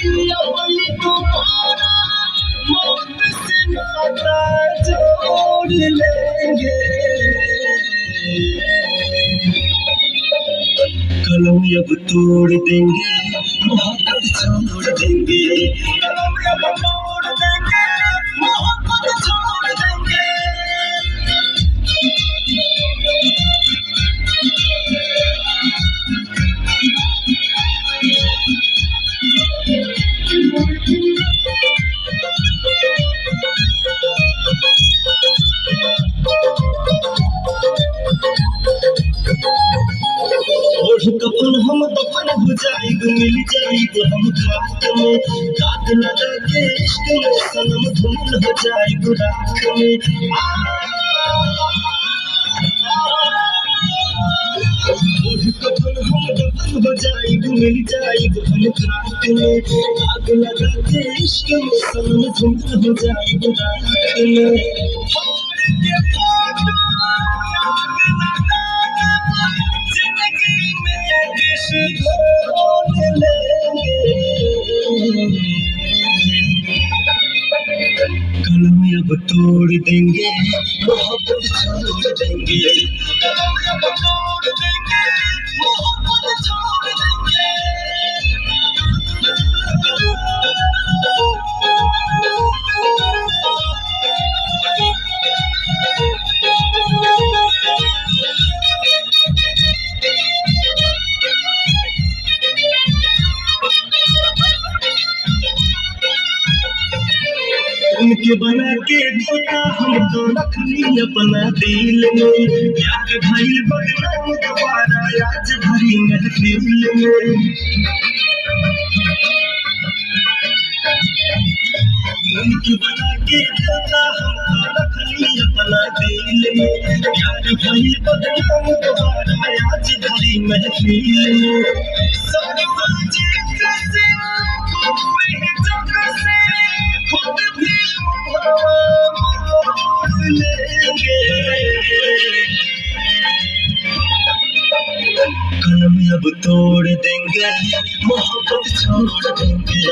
अपनी तुम्हारा मौत से नाता जोड़ लेंगे। कलम अब तोड़ देंगे, मोहब्बत छोड़ देंगे। कलम अब तोड़ देंगे, मोहब्बत छोड़ देंगे। ओढ़ कफन हम दफन हो जाएंगे, मिल जाएंगे हम खाक में। दाग लगा के इश्क में सनम धूल हो जाएंगे राख में। ओढ़ कफन हम दफन हो जाएंगे, मिल जाएंगे हम खाक में। दाग लगा के इश्क में सनम धूल हो जाएंगे राख में। कलम अब तोड़ देंगे, मोहब्बत छोड़ देंगे। कलम अब तोड़ देंगे, मोहब्बत छोड़ देंगे। उनके बना के धोखा हम तो रख ली अपना दिल में। यार भाई बदनाम दोबारा आज भरी महफिल में। उनके बना के धोखा हम तो रख ली अपना दिल में। यार भाई बदनाम दोबारा आज भरी महफिल में। सारी बातें कैसे हुए हैं जग से, खुद भी कलम अब तोड़ देंगे, मोहब्बत छोड़ देंगे।